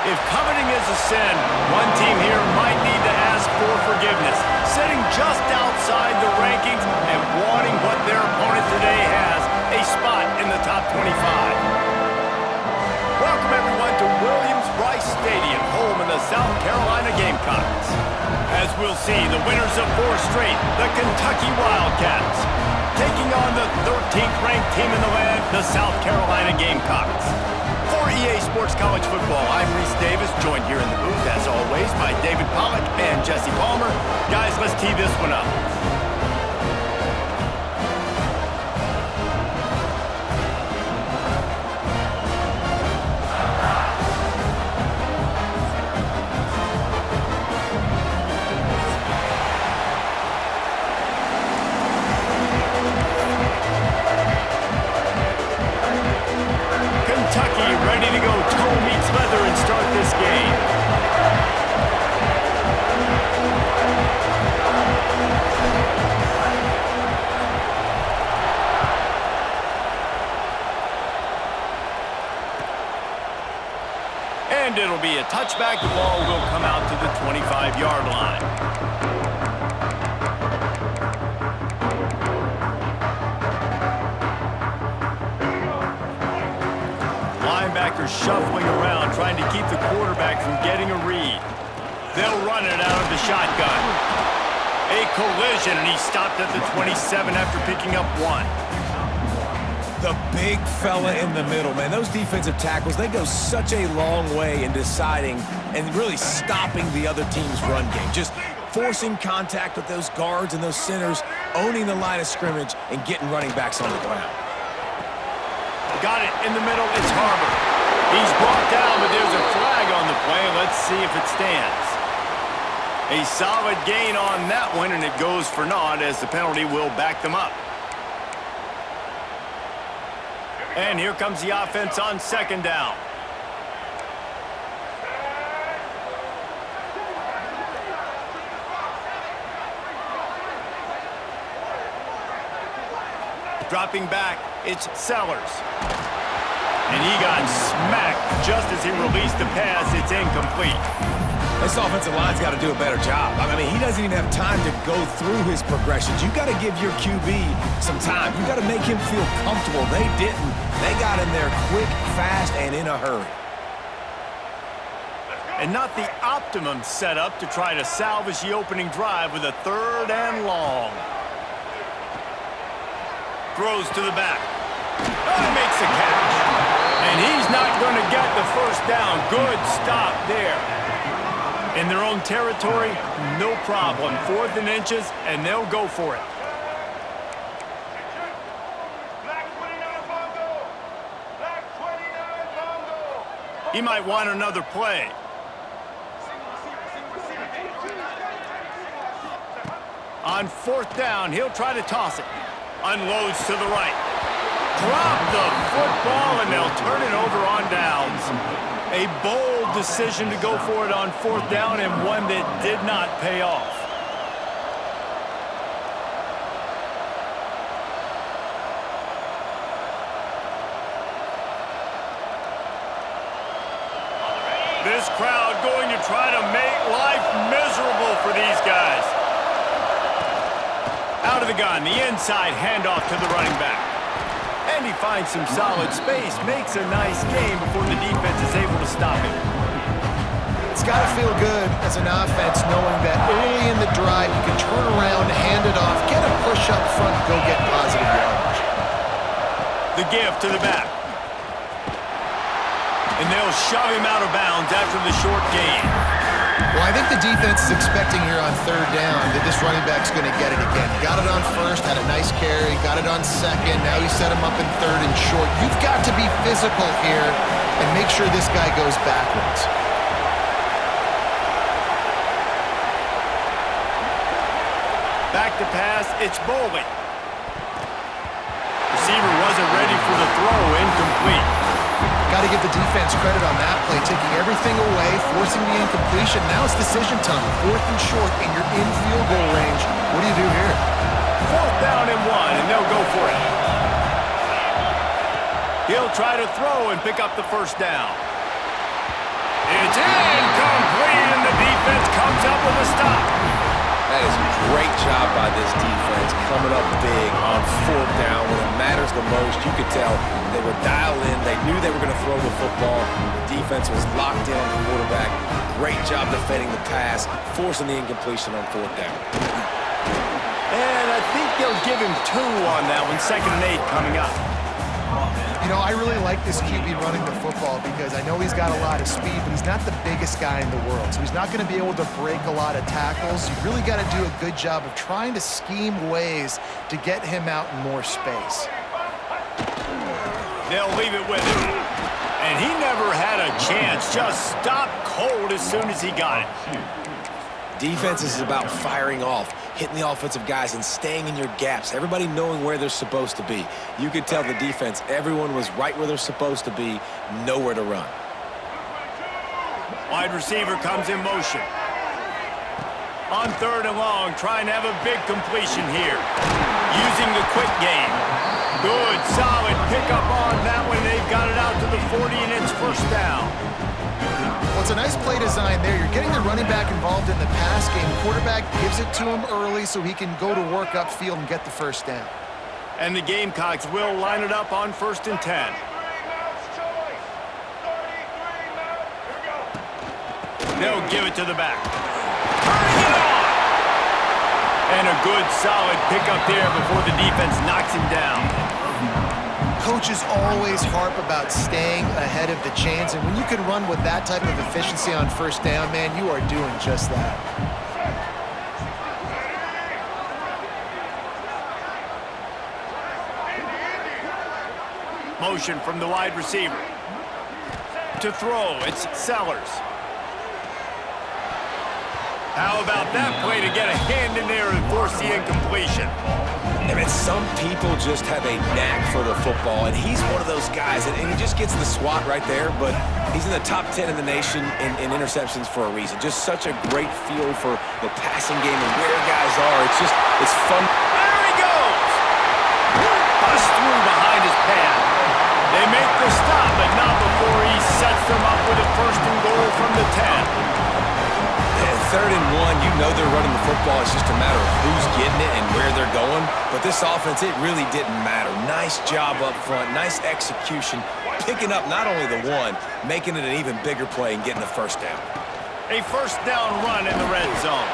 If coveting is a sin, one team here might need to ask for forgiveness, sitting just outside the rankings and wanting what their opponent today has, a spot in the top 25. Welcome everyone to Williams-Brice Stadium, home of the South Carolina Gamecocks. As we'll see, the winners of 4 straight, the Kentucky Wildcats, taking on the 13th ranked team in the land, the South Carolina Gamecocks. For EA Sports College Football, I'm Reese Davis, joined here in the booth, as always, by David Pollack and Jesse Palmer. Guys, let's tee this one up. Kentucky ready to go toe meets leather and start this game. And it'll be a touchback. The ball will come out to the 25-yard line. Linebackers shuffling around, trying to keep the quarterback from getting a read. They'll run it out of the shotgun. A collision, and he stopped at the 27 after picking up 1. The big fella in the middle, man. Those defensive tackles, they go such a long way in deciding and really stopping the other team's run game. Just forcing contact with those guards and those centers, owning the line of scrimmage, and getting running backs on the ground. Got it in the middle, it's Harbor. He's brought down, but there's a flag on the play. Let's see if it stands. A solid gain on that one, and it goes for naught as the penalty will back them up. And here comes the offense on 2nd down. Dropping back, it's Sellers. And he got smacked just as he released the pass. It's incomplete. This offensive line's got to do a better job. I mean, he doesn't even have time to go through his progressions. You got to give your QB some time. You got to make him feel comfortable. They didn't. They got in there quick, fast, and in a hurry. And not the optimum setup to try to salvage the opening drive with a 3rd and long. Throws to the back. Oh, he makes a catch. And he's not going to get the first down. Good stop there. In their own territory, no problem. 4th and inches, and they'll go for it. He might want another play. On 4th down, he'll try to toss it. Unloads to the right. Drop the football, and they'll turn it over on downs. A bold decision to go for it on 4th down, and one that did not pay off. This crowd going to try to make life miserable for these guys. Out of the gun, the inside handoff to the running back. And he finds some solid space, makes a nice game before the defense is able to stop him. It's got to feel good as an offense knowing that early in the drive you can turn around, hand it off, get a push up front, go get positive yardage. The give to the back. And they'll shove him out of bounds after the short gain. Well, I think the defense is expecting here on 3rd down that this running back's going to get it again. Got it on 1st, had a nice carry, got it on 2nd, now he set him up in 3rd and short. You've got to be physical here and make sure this guy goes backwards. Back to pass, it's Boley. Receiver wasn't ready for the throw, incomplete. Got to give the defense credit on that play, taking everything away, forcing the incompletion. Now it's decision time. 4th and short, and you're in field goal range. What do you do here? 4th down and 1, and they'll go for it. He'll try to throw and pick up the 1st down. It's incomplete, and the defense comes up with a stop. That is a great job by this defense, coming up big on fourth down when it matters the most. You could tell they were dialed in. They knew they were going to throw the football. The defense was locked in on the quarterback. Great job defending the pass, forcing the incompletion on fourth down. And I think they'll give him 2 on that one. 2nd and 8 coming up. You know, I really like this QB running the football because I know he's got a lot of speed, but he's not the biggest guy in the world. So he's not going to be able to break a lot of tackles. You really got to do a good job of trying to scheme ways to get him out in more space. They'll leave it with him. And he never had a chance. Just stopped cold as soon as he got it. Defense is about firing off, hitting the offensive guys and staying in your gaps, everybody knowing where they're supposed to be. You could tell the defense, everyone was right where they're supposed to be, nowhere to run. Wide receiver comes in motion. On 3rd and long, trying to have a big completion here. Using the quick game. Good, solid pickup on that one. They've got it out to the 40, and it's 1st down. Well, it's a nice play design there. You're getting the running back involved in the pass game. Quarterback gives it to him early so he can go to work upfield and get the 1st down. And the Gamecocks will line it up on 1st and 10. They'll give it to the back. Turning it on! And a good, solid pickup there before the defense knocks him down. Coaches always harp about staying ahead of the chains, and when you can run with that type of efficiency on 1st down, man, you are doing just that. Motion from the wide receiver. To throw, it's Sellers. How about that play to get a hand in there and force the incompletion? I mean, some people just have a knack for the football, and he's one of those guys, and he just gets the swat right there, but he's in the top 10 in the nation in interceptions for a reason. Just such a great feel for the passing game and where guys are. It's fun. There he goes! Bust through behind his pad. They make the stop, but not before he sets them up with a 1st and goal from the 10. 3rd and 1, you know they're running the football. It's just a matter of who's getting it and where they're going. But this offense, it really didn't matter. Nice job up front, nice execution, picking up not only the 1, making it an even bigger play and getting the 1st down. A 1st down run in the red zone.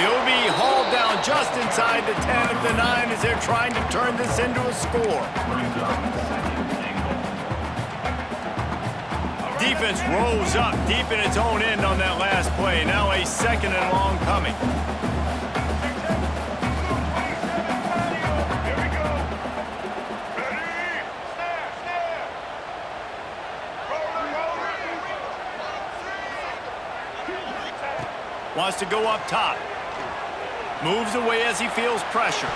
He'll be hauled down just inside the 10 of the 9 as they're trying to turn this into a score. Defense rolls up deep in its own end on that last play. Now a 2nd and long coming. Wants to go up top. Moves away as he feels pressure.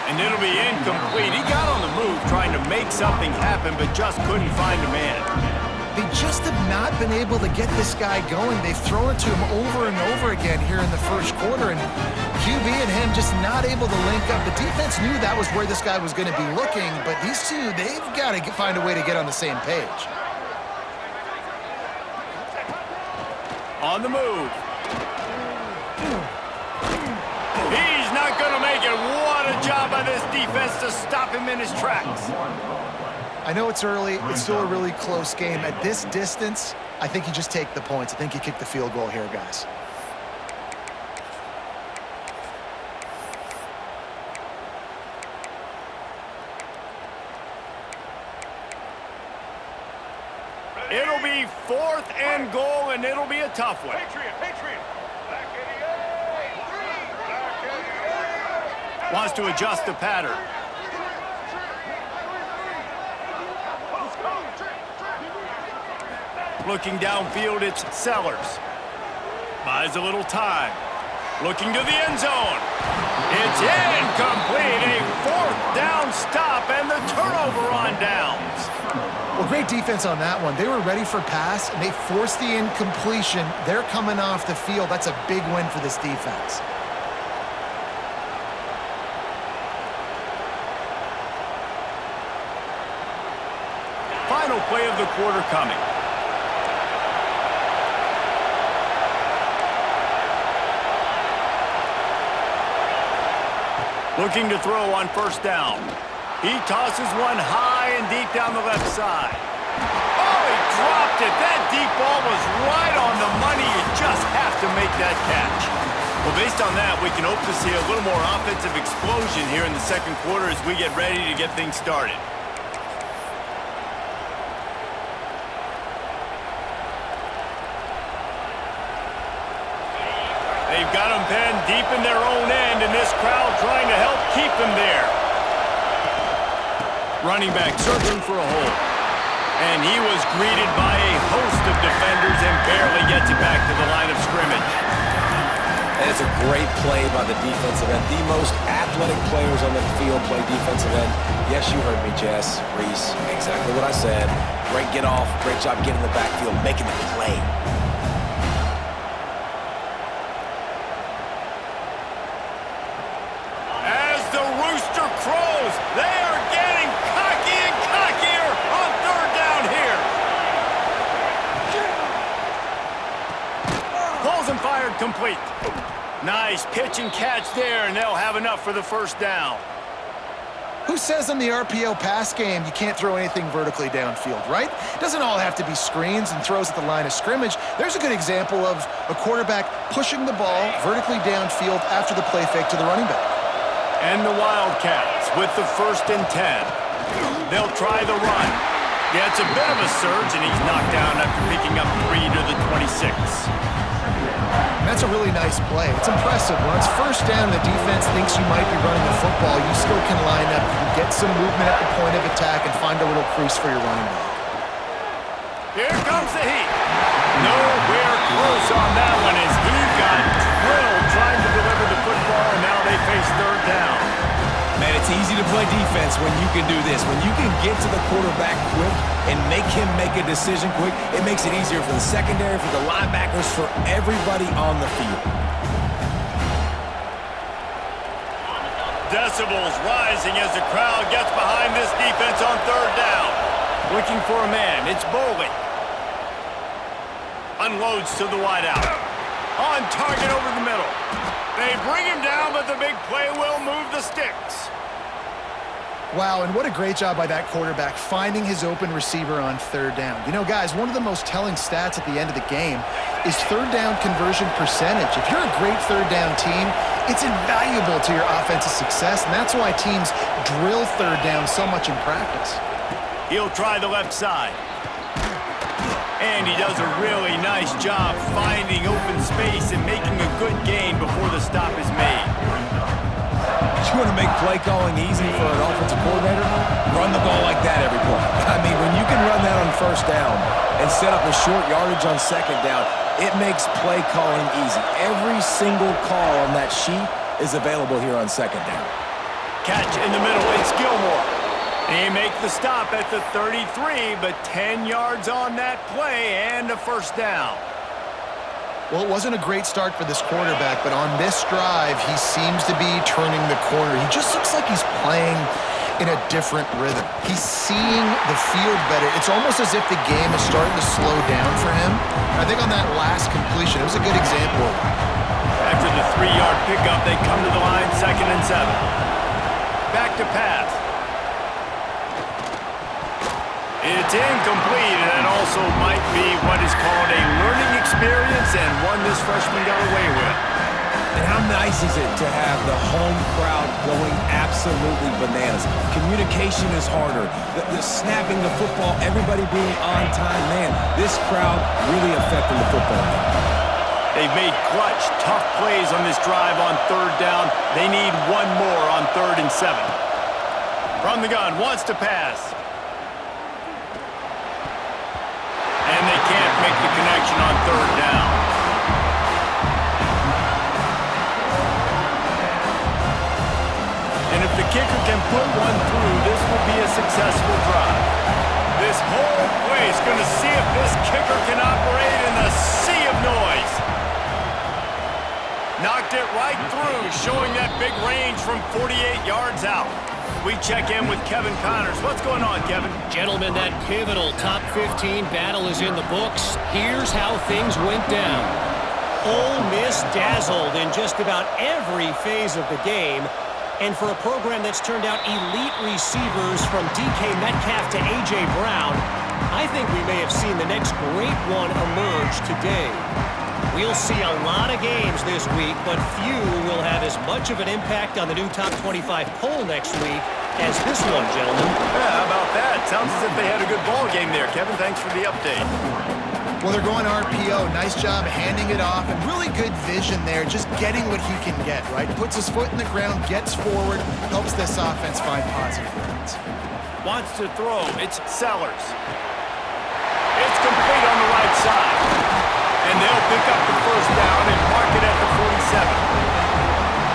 And it'll be incomplete. He got on the move trying to make something happen, but just couldn't find a man. They just have not been able to get this guy going. They've thrown it to him over and over again here in the 1st quarter, and QB and him just not able to link up. The defense knew that was where this guy was going to be looking, but these two, they've got to find a way to get on the same page. On the move. He's not going to make it. What a job by this defense to stop him in his tracks. I know it's early. It's still a really close game. At this distance, I think you just take the points. I think you kick the field goal here, guys. It'll be 4th and goal, and it'll be a tough one. Wants to adjust the pattern. Looking downfield, it's Sellers. Buys a little time. Looking to the end zone. It's incomplete. A 4th down stop and the turnover on downs. Well, great defense on that one. They were ready for pass, and they forced the incompletion. They're coming off the field. That's a big win for this defense. Final play of the quarter coming. Looking to throw on first down. He tosses one high and deep down the left side. Oh, he dropped it. That deep ball was right on the money. You just have to make that catch. Well, based on that, we can hope to see a little more offensive explosion here in the second quarter as we get ready to get things started. They've got them penned deep in their own end, and this crowd trying to help keep them there. Running back searching for a hole. And he was greeted by a host of defenders and barely gets it back to the line of scrimmage. And it's a great play by the defensive end. The most athletic players on the field play defensive end. Yes, you heard me, Jess, Reese. Exactly what I said. Great get off. Great job getting in the backfield, making the play. As the rooster crows, they are getting cocky and cockier on third down here. Calls and fired complete. Nice pitch and catch there, and they'll have enough for the first down. Who says in the RPO pass game you can't throw anything vertically downfield, right? It doesn't all have to be screens and throws at the line of scrimmage. There's a good example of a quarterback pushing the ball vertically downfield after the play fake to the running back. And the Wildcats with the 1st and 10. They'll try the run. Yeah, it's a bit of a surge, and he's knocked down after picking up 3 to the 26. And that's a really nice play. It's impressive. When it's first down, the defense thinks you might be running the football. You still can line up, you can get some movement at the point of attack, and find a little crease for your running back. Here comes the heat. Nowhere close on that one as he got drilled trying to deliver the football, and now they face third down. Man, it's easy to play defense when you can do this. When you can get to the quarterback quick and make him make a decision quick, it makes it easier for the secondary, for the linebackers, for everybody on the field. Decibels rising as the crowd gets behind this defense on third down. Looking for a man. It's Boley. Unloads to the wideout. On target over the middle. They bring him down, but the big play will move the sticks. Wow, and what a great job by that quarterback finding his open receiver on third down. You know, guys, one of the most telling stats at the end of the game is third down conversion percentage. If you're a great third down team, it's invaluable to your offensive success, and that's why teams drill third down so much in practice. He'll try the left side. And he does a really nice job finding open space and making a good gain before the stop is made. You want to make play calling easy for an offensive coordinator? Run the ball like that every play. I mean, when you can run that on first down and set up a short yardage on second down, it makes play calling easy. Every single call on that sheet is available here on second down. Catch in the middle, it's Gilmore. They make the stop at the 33, but 10 yards on that play and a first down. Well, it wasn't a great start for this quarterback, but on this drive, he seems to be turning the corner. He just looks like he's playing in a different rhythm. He's seeing the field better. It's almost as if the game is starting to slow down for him. I think on that last completion, it was a good example of it. After the 3-yard pickup, they come to the line, 2nd and 7. Back to pass. It's incomplete, and that also might be what is called a learning experience and one this freshman got away with. And how nice is it to have the home crowd going absolutely bananas? Communication is harder. The snapping the football, everybody being on time. Man, this crowd really affecting the football game. They've made clutch, tough plays on this drive on third down. They need one more on 3rd and 7. From the gun, wants to pass. And they can't make the connection on third down. And if the kicker can put one through, this will be a successful drive. This whole place is going to see if this kicker can operate in the sea of noise. Knocked it right through, showing that big range from 48 yards out. We check in with Kevin Connors. What's going on, Kevin? Gentlemen, that pivotal top 15 battle is in the books. Here's how things went down. Ole Miss dazzled in just about every phase of the game. And for a program that's turned out elite receivers from DK Metcalf to A.J. Brown, I think we may have seen the next great one emerge today. We'll see a lot of games this week, but few will have as much of an impact on the new top 25 poll next week as this one, gentlemen. Yeah, how about that? Sounds as if they had a good ball game there. Kevin, thanks for the update. Well, they're going RPO. Nice job handing it off, and really good vision there, just getting what he can get, right? Puts his foot in the ground, gets forward, helps this offense find positive points. Wants to throw. It's Sellers. It's complete on the right side. And they'll pick up the first down and mark it at the 47.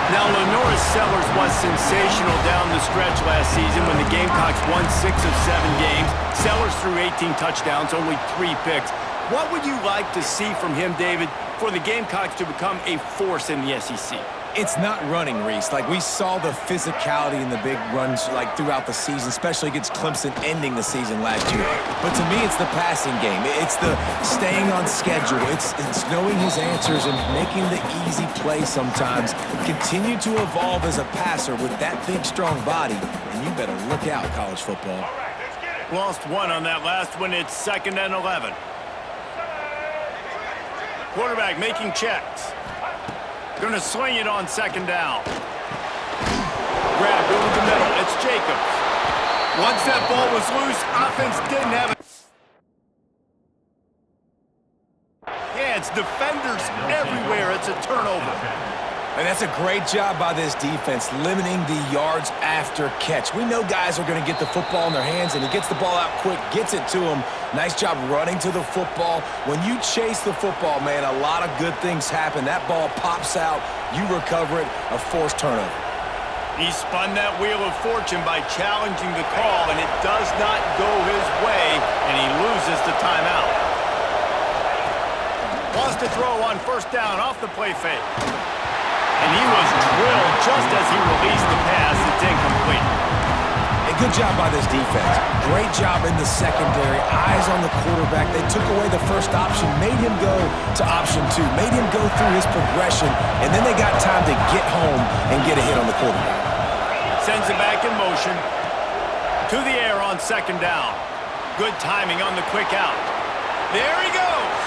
Now, Lenoris Sellers was sensational down the stretch last season when the Gamecocks won 6 of 7 games. Sellers threw 18 touchdowns, only 3 picks. What would you like to see from him, David, for the Gamecocks to become a force in the SEC? It's not running, Reese. Like, we saw the physicality in the big runs, like, throughout the season, especially against Clemson ending the season last year. But to me, it's the passing game. It's the staying on schedule. It's knowing his answers and making the easy play sometimes. Continue to evolve as a passer with that big, strong body, and you better look out, college football. Lost one on that last one. It's 2nd and 11. Quarterback making checks. Going to swing it on 2nd down. Grabbed over the middle. It's Jacobs. Once that ball was loose, offense didn't have it. Yeah, it's defenders everywhere. It's a turnover. And that's a great job by this defense, limiting the yards after catch. We know guys are going to get the football in their hands, and he gets the ball out quick, gets it to them. Nice job running to the football. When you chase the football, man, a lot of good things happen. That ball pops out, you recover it, a forced turnover. He spun that wheel of fortune by challenging the call, and it does not go his way, and he loses the timeout. Wants to throw on 1st down off the play fake. And he was drilled just as he released the pass. It's incomplete. A good job by this defense. Great job in the secondary. Eyes on the quarterback. They took away the first option, made him go to option 2, made him go through his progression, and then they got time to get home and get a hit on the quarterback. Sends it back in motion. To the air on 2nd down. Good timing on the quick out. There he goes.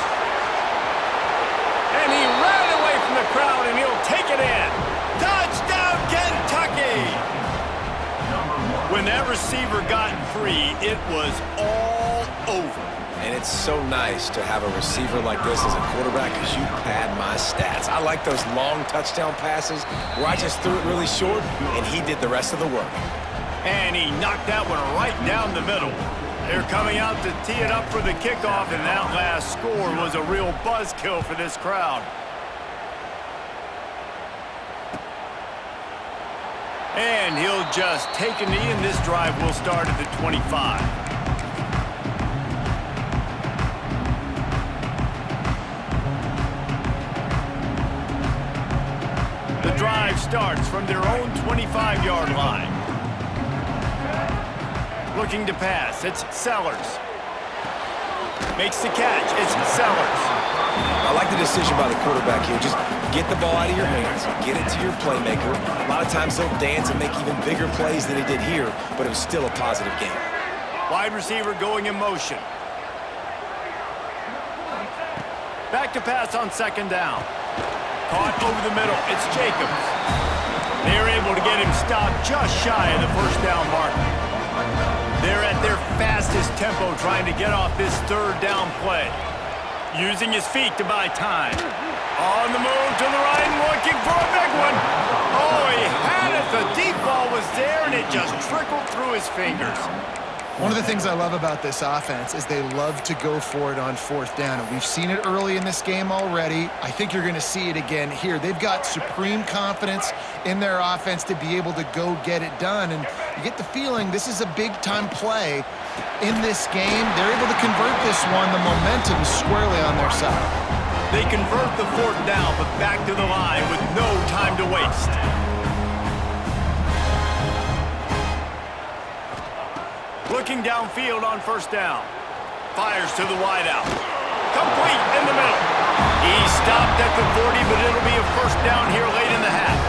And he ran away from the crowd, and he'll take it in. Touchdown, Kentucky! When that receiver got free, it was all over. And it's so nice to have a receiver like this as a quarterback because you pad my stats. I like those long touchdown passes where I just threw it really short, and he did the rest of the work. And he knocked that one right down the middle. They're coming out to tee it up for the kickoff, and that last score was a real buzzkill for this crowd. And he'll just take a knee, and this drive will start at the 25. The drive starts from their own 25-yard line. Looking to pass, it's Sellers. Makes the catch, it's Sellers. I like the decision by the quarterback here. Just get the ball out of your hands, get it to your playmaker. A lot of times they'll dance and make even bigger plays than he did here, but it was still a positive game. Wide receiver going in motion. Back to pass on 2nd down. Caught over the middle, it's Jacobs. They're able to get him stopped just shy of the 1st down marker. They're at their fastest tempo trying to get off this 3rd down play. Using his feet to buy time. On the move to the right, looking for a big one. Oh, he had it. The deep ball was there, and it just trickled through his fingers. One of the things I love about this offense is they love to go for it on 4th down. And we've seen it early in this game already. I think you're going to see it again here. They've got supreme confidence in their offense to be able to go get it done. And you get the feeling this is a big-time play in this game. They're able to convert this one. The momentum's squarely on their side. They convert the 4th down, but back to the line with no time to waste. Looking downfield on 1st down. Fires to the wideout. Complete in the middle. He stopped at the 40, but it'll be a 1st down here late in the half.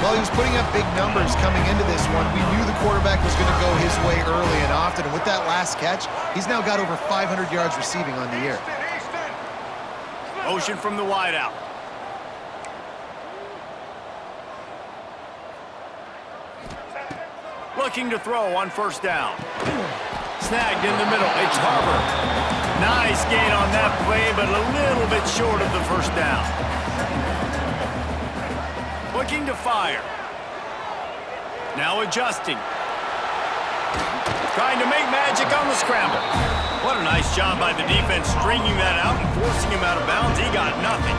Well, he he was putting up big numbers coming into this one. We knew the quarterback was going to go his way early and often, and with that last catch, he's now got over 500 yards receiving on the year. Motion from the wideout. Looking to throw on first down. Snagged in the middle. It's Harbor. Nice gain on that play, but a little bit short of the first down. Looking to fire. Now adjusting. Trying to make magic on the scramble. What a nice job by the defense stringing that out and forcing him out of bounds. He got nothing.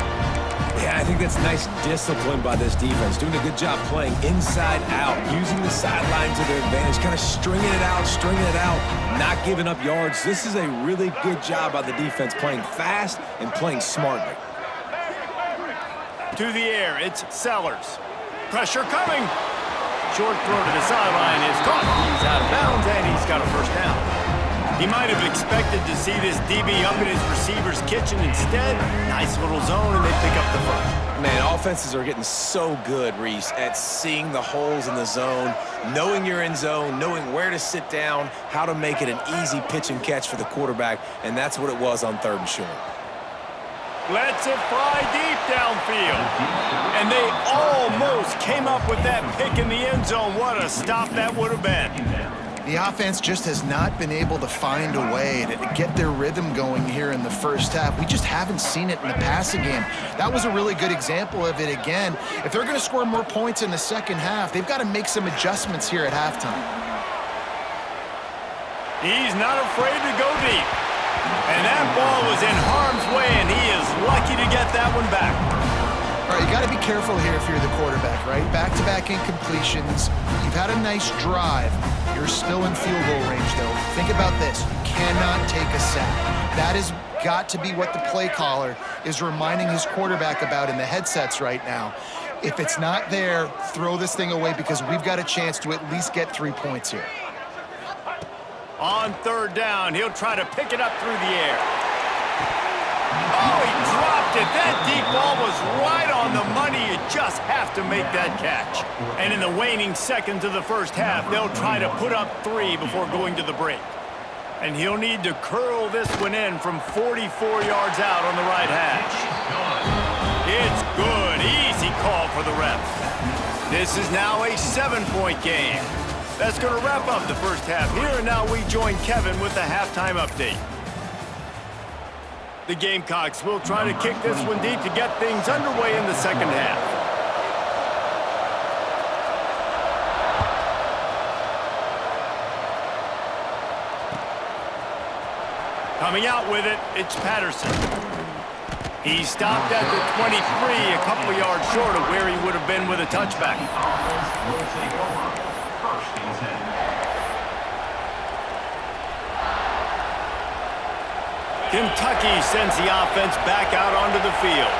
Yeah, I think that's nice discipline by this defense. Doing a good job playing inside out, using the sidelines to their advantage, kind of stringing it out, not giving up yards. This is a really good job by the defense, playing fast and playing smartly. To the air, it's Sellers. Pressure coming. Short throw to the sideline is caught. He's out of bounds, and he's got a first down. He might have expected to see this DB up in his receiver's kitchen. Instead, nice little zone, and they pick up the first. Man, offenses are getting so good, Reese, at seeing the holes in the zone, knowing you're in zone, knowing where to sit down, how to make it an easy pitch and catch for the quarterback, and that's what it was on 3rd and short. Lets it fly deep downfield. And they almost came up with that pick in the end zone. What a stop that would have been. The offense just has not been able to find a way to get their rhythm going here in the first half. We just haven't seen it in the passing game. That was a really good example of it again. If they're going to score more points in the second half, they've got to make some adjustments here at halftime. He's not afraid to go deep. And that ball was in harm's way, and he is lucky to get that one back. All right, you got to be careful here if you're the quarterback, right? Back-to-back incompletions. You've had a nice drive. You're still in field goal range, though. Think about this. You cannot take a sack. That has got to be what the play caller is reminding his quarterback about in the headsets right now. If it's not there, throw this thing away because we've got a chance to at least get 3 points here. On 3rd down, he'll try to pick it up through the air. Oh, he dropped it. That deep ball was right on the money. You just have to make that catch. And in the waning seconds of the first half, they'll try to put up 3 before going to the break. And he'll need to curl this one in from 44 yards out on the right hash. It's good. Easy call for the refs. This is now a 7-point game. That's going to wrap up the first half here, and now we join Kevin with the halftime update. The Gamecocks will try to kick this one deep to get things underway in the second half. Coming out with it, it's Patterson. He stopped at the 23, a couple of yards short of where he would have been with a touchback. Kentucky sends the offense back out onto the field.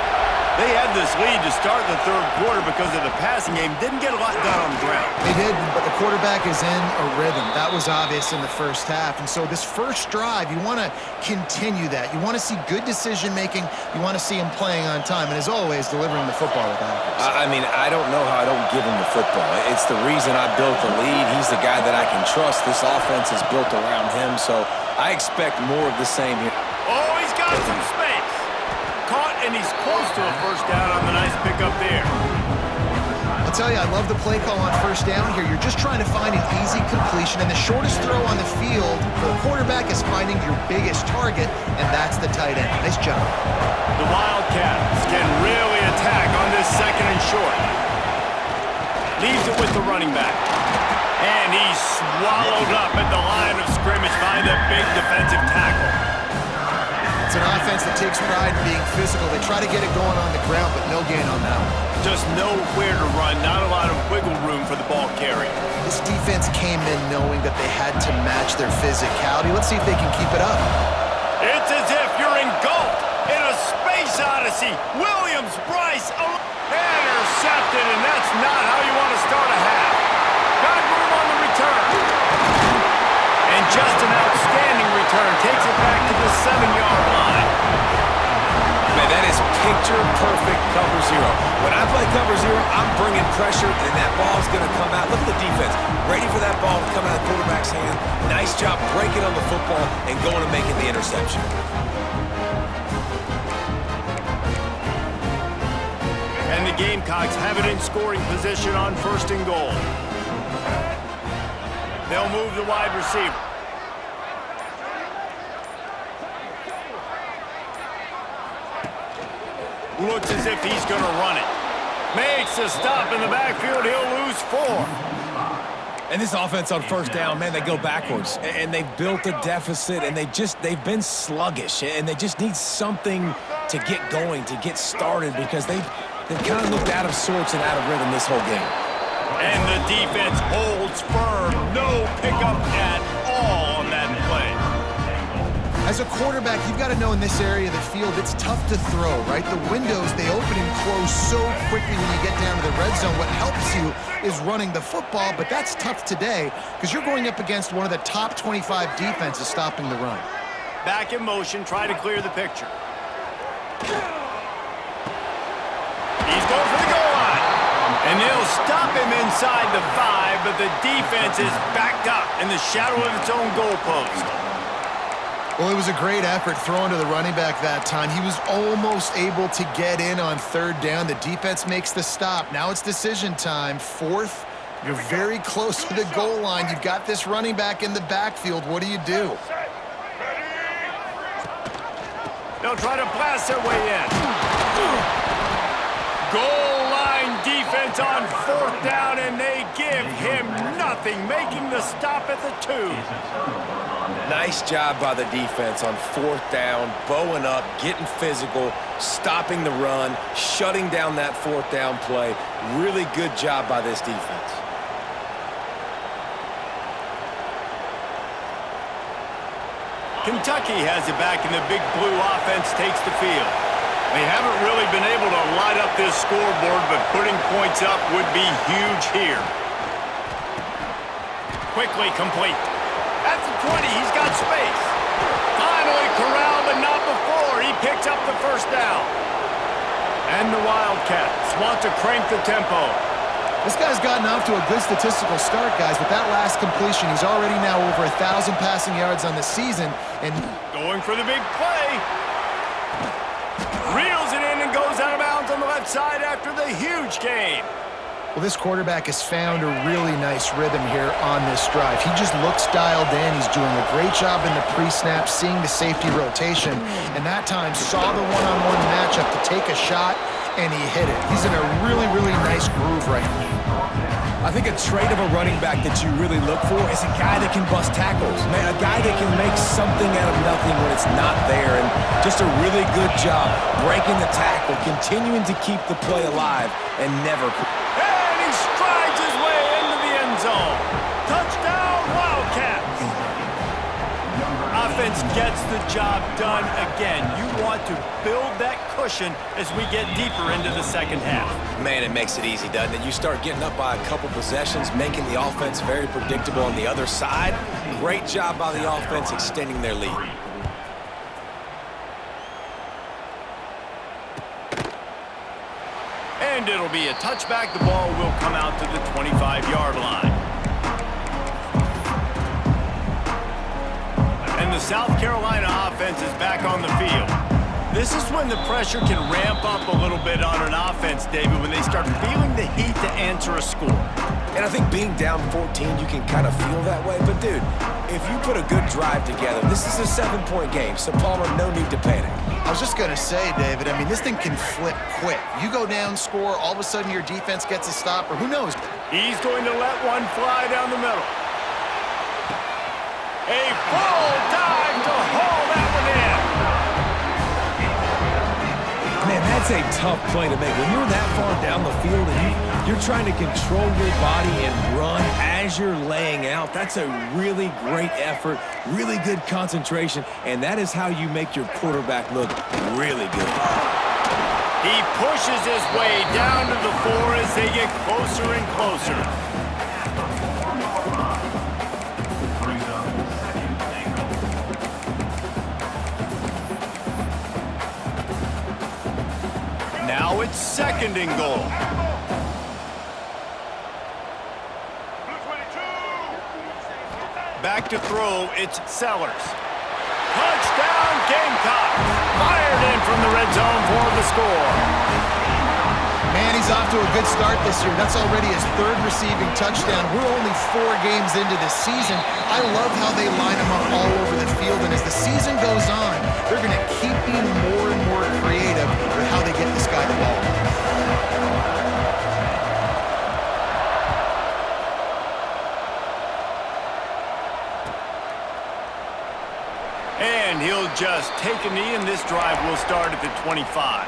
They had this lead to start the 3rd quarter because of the passing game. Didn't get a lot done on the ground. They did, but the quarterback is in a rhythm. That was obvious in the first half. And so this first drive, you want to continue that. You want to see good decision-making. You want to see him playing on time. And as always, delivering the football with accuracy. I mean, I don't know how I don't give him the football. It's the reason I built the lead. He's the guy that I can trust. This offense is built around him, so I expect more of the same here. Oh, he's got some space. Caught, and he's close to a first down on the nice pickup there. I'll tell you, I love the play call on first down here. You're just trying to find an easy completion, and the shortest throw on the field for the quarterback is finding your biggest target, and that's the tight end. Nice job. The Wildcats can really attack on this 2nd and short. Leaves it with the running back. And he's swallowed up at the line of scrimmage by the big defensive tackle. It's an offense that takes pride in being physical. They try to get it going on the ground, but no gain on that one. Just nowhere to run, not a lot of wiggle room for the ball carrier. This defense came in knowing that they had to match their physicality. Let's see if they can keep it up. It's as if you're engulfed in a space odyssey. Williams-Brice intercepted, and that's not how you want to start a half. Got room on the return. And just an outstanding return. Takes it back to the 7-yard line. Man, that is picture-perfect cover zero. When I play cover zero, I'm bringing pressure, and that ball's going to come out. Look at the defense. Ready for that ball to come out of the quarterback's hand. Nice job breaking on the football and going and making the interception. And the Gamecocks have it in scoring position on 1st and goal. They'll move the wide receiver. Looks as if he's going to run it. Makes a stop in the backfield. He'll lose 4. And this offense on 1st down, man, they go backwards. And they've built a deficit, and they've been sluggish. And they just need something to get going, to get started, because they've kind of looked out of sorts and out of rhythm this whole game. And the defense holds firm. No pickup at all on that play. As a quarterback, you've got to know in this area of the field, it's tough to throw, right? The windows, they open and close so quickly when you get down to the red zone. What helps you is running the football, but that's tough today because you're going up against one of the top 25 defenses stopping the run. Back in motion, try to clear the picture. He's going for the goal line. And they'll stop him inside the 5, but the defense is backed up in the shadow of its own goalpost. Well, it was a great effort throwing to the running back that time. He was almost able to get in on 3rd down. The defense makes the stop. Now it's decision time. 4th, you're very close to the goal line. You've got this running back in the backfield. What do you do? They'll try to blast their way in. Goal line defense on 4th down, and they give him nothing, making the stop at the 2. Nice job by the defense on 4th down, bowing up, getting physical, stopping the run, shutting down that 4th down play. Really good job by this defense. Kentucky has it back, and the Big Blue offense takes the field. They haven't really been able to light up this scoreboard, but putting points up would be huge here. Quickly complete. At the 20, he's got space. Finally corralled, but not before. He picks up the 1st down. And the Wildcats want to crank the tempo. This guy's gotten off to a good statistical start, guys. With that last completion, he's already now over 1,000 passing yards on the season. And going for the big play. Reels it in and goes out of bounds on the left side after the huge gain. well, this quarterback has found a really nice rhythm here on this drive. He just looks dialed in. He's doing a great job in the pre-snap, seeing the safety rotation, and that time saw the one-on-one matchup to take a shot, and he hit it. He's in a really, really nice groove right now. I think a trait of a running back that you really look for is a guy that can bust tackles, man, a guy that can make something out of nothing when it's not there, and just a really good job breaking the tackle, continuing to keep the play alive, and never... And he strides his way into the end zone. Touchdown, Wildcats! Offense gets the job done again. You want to build that cushion as we get deeper into the second half. Man, it makes it easy, doesn't it? You start getting up by a couple possessions, making the offense very predictable on the other side. Great job by the offense extending their lead. And it'll be a touchback. The ball will come out to the 25-yard line. And the South Carolina offense is back on the field. This is when the pressure can ramp up a little bit on an offense, David, when they start feeling the heat to answer a score. And I think being down 14, you can kind of feel that way. But, dude, if you put a good drive together, this is a 7-point game, so, Palmer, no need to panic. I was just going to say, David, I mean, this thing can flip quick. You go down, score, all of a sudden your defense gets a stop, or who knows? He's going to let one fly down the middle. A full dive to haul that one in. Man, that's a tough play to make. When you're that far down the field and you're trying to control your body and run as you're laying out, that's a really great effort, really good concentration, and that is how you make your quarterback look really good. He pushes his way down to the 4 as they get closer and closer. second and goal. Back to throw, it's Sellers. Touchdown Gamecocks! Fired in from the red zone for the score. Man, he's off to a good start this year. That's already his third receiving touchdown. We're only 4 games into this season. I love how they line him up all over the field, and as the season goes on, they're going to keep being more and more creative with how they get this guy the ball. And he'll just take a knee, and this drive will start at the 25.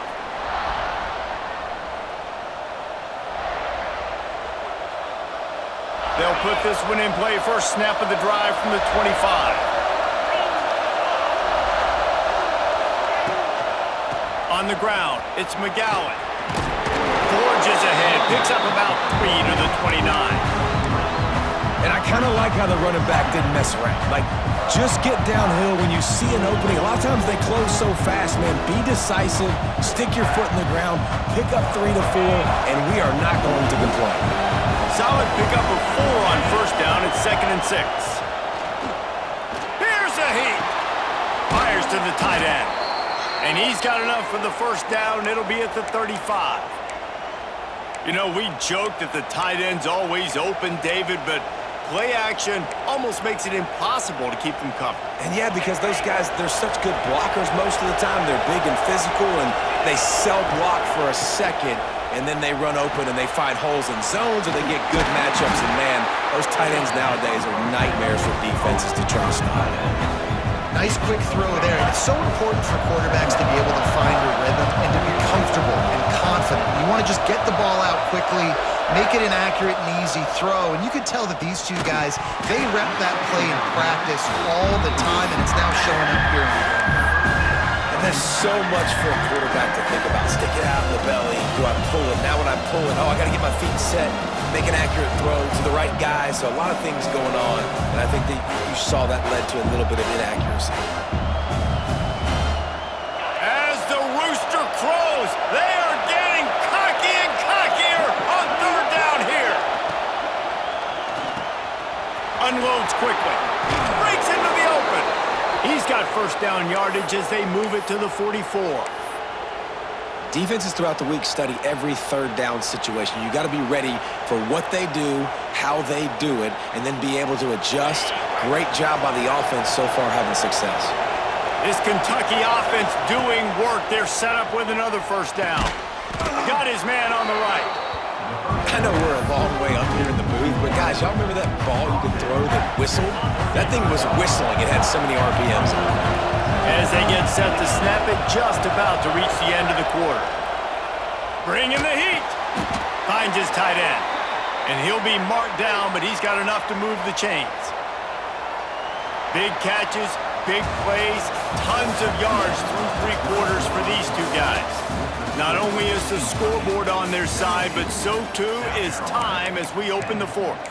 They'll put this one in play. First snap of the drive from the 25. On the ground, it's McGowan. Forges ahead, picks up about 3 to the 29. And I kind of like how the running back didn't mess around. Like, just get downhill when you see an opening. A lot of times they close so fast, man. Be decisive, stick your foot in the ground, pick up 3 to 4, and we are not going to complain. Solid pickup of 4 on first down. It's 2nd and 6. Here's a heat. Fires to the tight end. And he's got enough for the first down. It'll be at the 35. You know, we joke that the tight end's always open, David, but play action almost makes it impossible to keep them covered. And yeah, because those guys, they're such good blockers most of the time. They're big and physical, and they sell block for a second, and then they run open and they find holes in zones, or they get good matchups. And man, those tight ends nowadays are nightmares for defenses to try to stop. Nice quick throw there. And it's so important for quarterbacks to be able to find a rhythm and to be comfortable and confident. You want to just get the ball out quickly, make it an accurate and easy throw. And you could tell that these two guys, they rep that play in practice all the time, and it's now showing up here in the game. And there's so much for a quarterback to think about. Stick it out in the belly. Do I pull it? Now when I pull it, I got to get my feet set, make an accurate throw to the right guy. So a lot of things going on, and I think that you saw that led to a little bit of inaccuracy. As the rooster crows, they are getting cocky and cockier on third down here. Unloads quickly. Breaks into the open. He's got first down yardage as they move it to the 44. Defenses throughout the week study every third down situation. You got to be ready for what they do, how they do it, and then be able to adjust. Great job by the offense so far having success. This Kentucky offense doing work. They're set up with another first down. Got his man on the right. I know we're a long way up here in the booth, but guys, y'all remember that ball you could throw that whistled? That thing was whistling. It had so many RPMs on it. As they get set to snap it, just about to reach the end of the quarter. Bringing the heat. Finds his tight end. And he'll be marked down, but he's got enough to move the chains. Big catches, big plays, tons of yards through 3 quarters for these two guys. Not only is the scoreboard on their side, but so too is time as we open the 4th.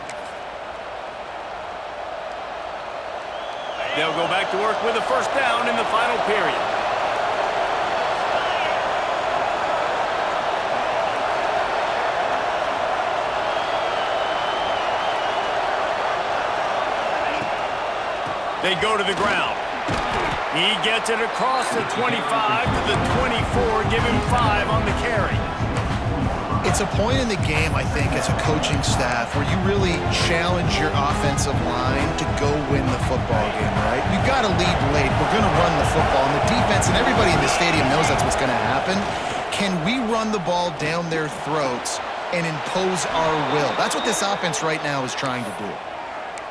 They'll go back to work with a first down in the final period. They go to the ground. He gets it across the 25 to the 24, give him 5 on the carry. It's a point in the game, I think, as a coaching staff where you really challenge your offensive line to go win the football game, right? You've got to lead late. We're going to run the football. And the defense and everybody in the stadium knows that's what's going to happen. Can we run the ball down their throats and impose our will? That's what this offense right now is trying to do.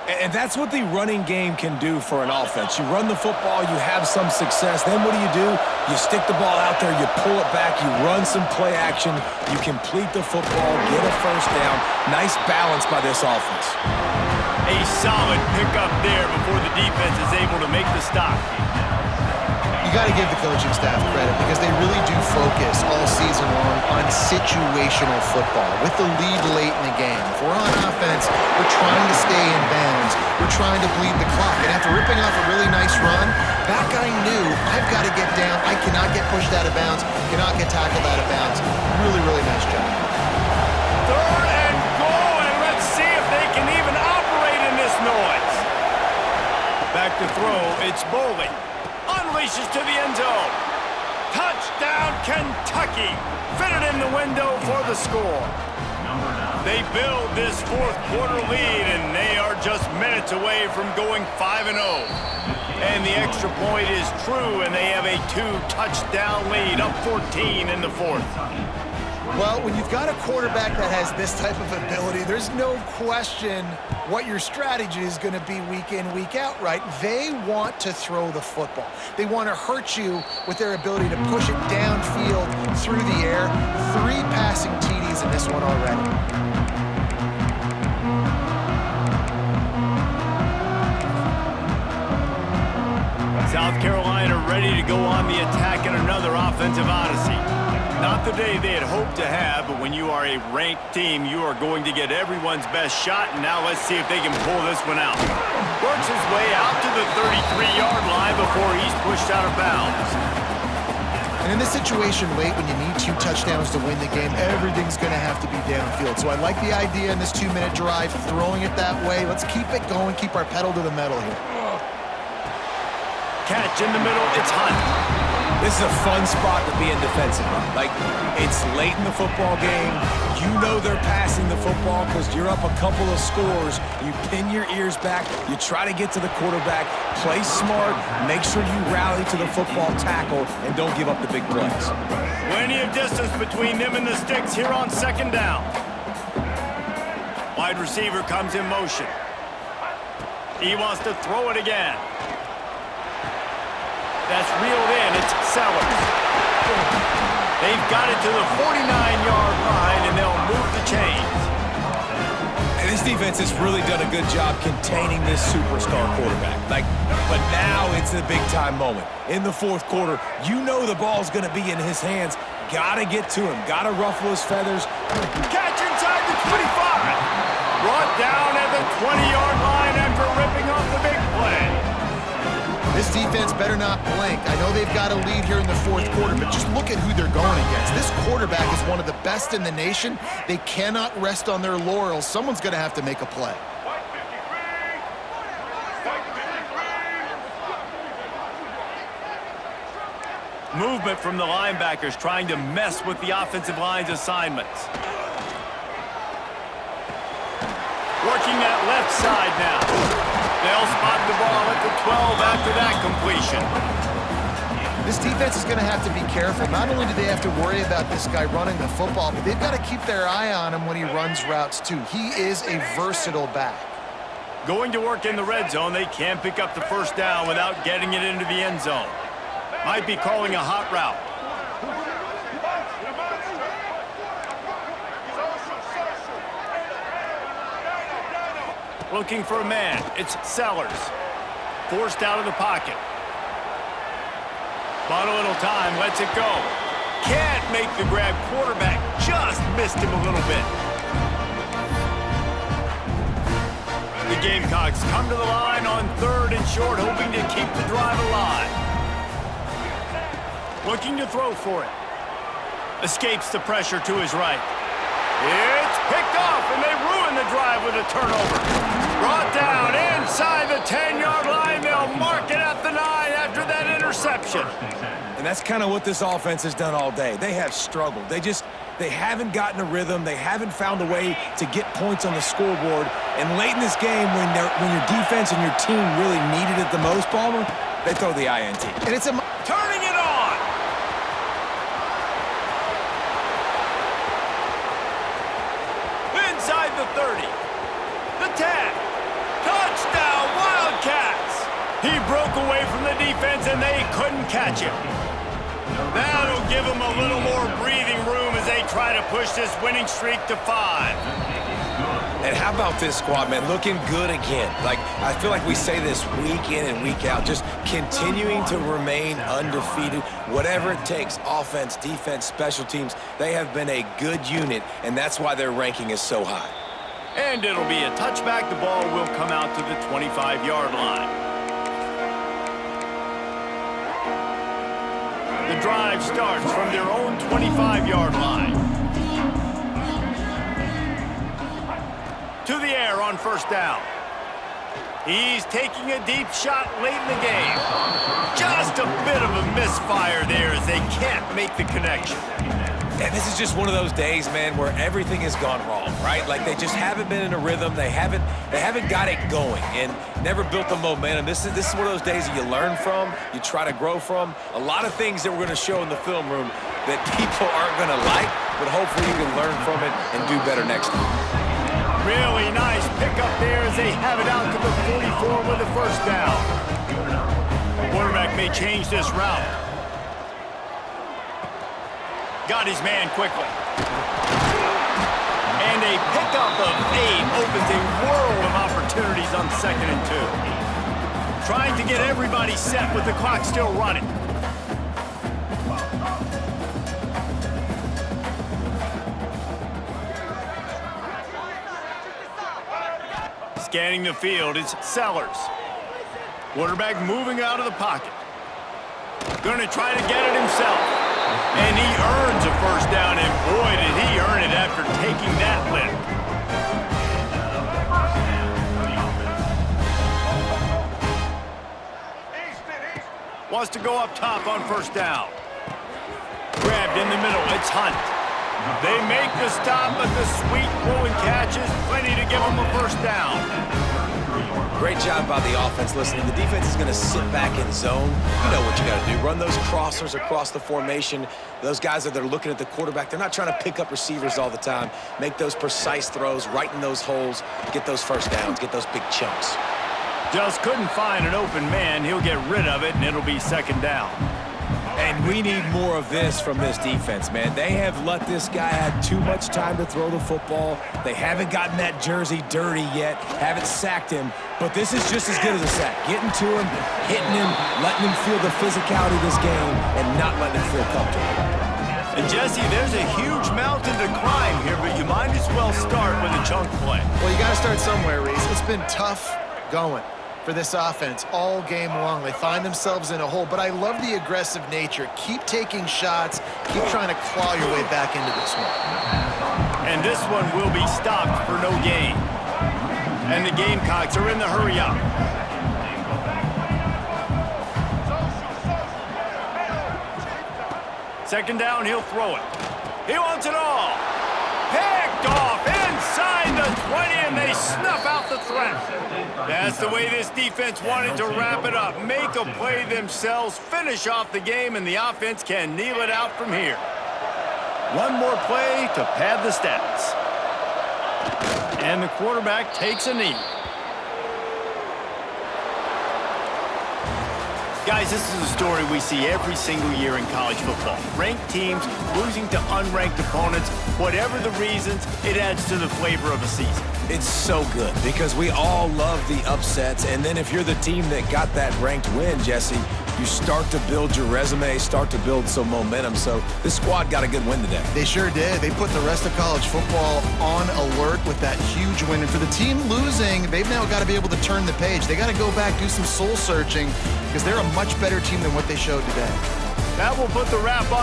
And that's what the running game can do for an offense. You run the football, you have some success. Then what do? You stick the ball out there, you pull it back, you run some play action, you complete the football, get a first down. Nice balance by this offense. A solid pickup there before the defense is able to make the stop. You got to give the coaching staff credit because they really do focus all season long on situational football with the lead late in the game. If we're on offense, we're trying to stay in bounds. We're trying to bleed the clock. And after ripping off a really nice run, that guy knew, I've got to get down. I cannot get pushed out of bounds, cannot get tackled out of bounds. Really, really nice job. Third and goal, and let's see if they can even operate in this noise. Back to throw, it's Boley. Unleashes to the end zone. Touchdown, Kentucky. Fitted in the window for the score. They build this fourth quarter lead, and they are just minutes away from going 5-0. And the extra point is true, and they have a 2-touchdown lead, up 14 in the fourth. Well, when you've got a quarterback that has this type of ability, there's no question what your strategy is going to be week in, week out, right? They want to throw the football. They want to hurt you with their ability to push it downfield through the air. 3 passing TDs in this one already. South Carolina ready to go on the attack in another offensive odyssey. Not the day they had hoped to have, but when you are a ranked team, you are going to get everyone's best shot, and now let's see if they can pull this one out. Works his way out to the 33-yard line before he's pushed out of bounds. And in this situation late, when you need 2 touchdowns to win the game, everything's going to have to be downfield. So I like the idea in this 2-minute drive, throwing it that way. Let's keep it going, keep our pedal to the metal here. Catch in the middle, it's Hunt. This is a fun spot to be in defensively. Like, it's late in the football game. You know they're passing the football because you're up a couple of scores. You pin your ears back. You try to get to the quarterback. Play smart. Make sure you rally to the football tackle and don't give up the big plays. Plenty of distance between them and the sticks here on second down. Wide receiver comes in motion. He wants to throw it again. That's reeled in. It's Sellers. They've got it to the 49-yard line, and they'll move the chains. And this defense has really done a good job containing this superstar quarterback. But now it's a big-time moment. In the fourth quarter, you know the ball's going to be in his hands. Got to get to him. Got to ruffle his feathers. Catch inside the 25. Brought down at the 20-yard line after ripping off the big play. This defense better not blink. I know they've got a lead here in the fourth quarter, but just look at who they're going against. This quarterback is one of the best in the nation. They cannot rest on their laurels. Someone's going to have to make a play. Movement from the linebackers trying to mess with the offensive line's assignments. Working that left side now. They'll spot the ball at the 12 after that completion. This defense is going to have to be careful. Not only do they have to worry about this guy running the football, but they've got to keep their eye on him when he runs routes too. He is a versatile back. Going to work in the red zone, they can't pick up the first down without getting it into the end zone. Might be calling a hot route. Looking for a man. It's Sellers. Forced out of the pocket. Bought a little time. Lets it go. Can't make the grab. Quarterback just missed him a little bit. The Gamecocks come to the line on 3rd and short, hoping to keep the drive alive. Looking to throw for it. Escapes the pressure to his right. It's picked off, and they ruin the drive with a turnover. Brought down inside the 10-yard line. They'll mark it at the 9 after that interception. And that's kind of what this offense has done all day. They have struggled. They haven't gotten a rhythm. They haven't found a way to get points on the scoreboard. And late in this game, when your defense and your team really needed it the most, Palmer, they throw the INT. And it's turning it on. Inside the 30. The 10. Touchdown, Wildcats! He broke away from the defense, and they couldn't catch him. That'll give them a little more breathing room as they try to push this winning streak to 5. And how about this squad, man? Looking good again. Like, I feel like we say this week in and week out, just continuing to remain undefeated. Whatever it takes, offense, defense, special teams, they have been a good unit, and that's why their ranking is so high. And it'll be a touchback. The ball will come out to the 25-yard line. The drive starts from their own 25-yard line. To the air on first down. He's taking a deep shot late in the game. Just a bit of a misfire there as they can't make the connection. And this is just one of those days, man, where everything has gone wrong, right? Like they just haven't been in a rhythm. They haven't got it going and never built the momentum. This is one of those days that you learn from, you try to grow from. A lot of things that we're going to show in the film room that people aren't going to like, but hopefully you can learn from it and do better next time. Really nice pickup there as they have it out to the 44 with a first down. Quarterback may change this route. Got his man quickly. And a pickup of 8 opens a world of opportunities on 2nd and 2. Trying to get everybody set with the clock still running. Scanning the field, it's Sellers. Quarterback moving out of the pocket. Going to try to get it himself. And he earns a first down, and boy, did he earn it after taking that lift. Wants to go up top on first down. Grabbed in the middle, it's Hunt. They make the stop, but the sweet throwing catch is plenty to give them a first down. Great job by the offense. Listen, the defense is going to sit back in zone. You know what you got to do. Run those crossers across the formation. Those guys that are looking at the quarterback, they're not trying to pick up receivers all the time. Make those precise throws, right in those holes, get those first downs, get those big chunks. Just couldn't find an open man. He'll get rid of it, and it'll be second down. And we need more of this from this defense, man. They have let this guy have too much time to throw the football. They haven't gotten that jersey dirty yet, haven't sacked him. But this is just as good as a sack. Getting to him, hitting him, letting him feel the physicality of this game, and not letting him feel comfortable. And Jesse, there's a huge mountain to climb here, but you might as well start with a chunk play. Well, you got to start somewhere, Reese. It's been tough going for this offense all game long. They find themselves in a hole, but I love the aggressive nature. Keep taking shots. Keep trying to claw your way back into this one. And this one will be stopped for no gain. And the Gamecocks are in the hurry up. Second down, he'll throw it. He wants it all. Picked off inside the 20, and they snuff out the threat. That's the way this defense wanted to wrap it up. Make a play themselves, finish off the game, and the offense can kneel it out from here. One more play to pad the stats. And the quarterback takes a knee. Guys, this is a story we see every single year in college football. Ranked teams losing to unranked opponents. Whatever the reasons, it adds to the flavor of a season. It's so good because we all love the upsets. And then if you're the team that got that ranked win, Jesse, you start to build your resume, start to build some momentum. So this squad got a good win today. They sure did. They put the rest of college football on alert with that huge win. And for the team losing, they've now got to be able to turn the page. They got to go back, do some soul searching, because they're a much better team than what they showed today. That will put the wrap on.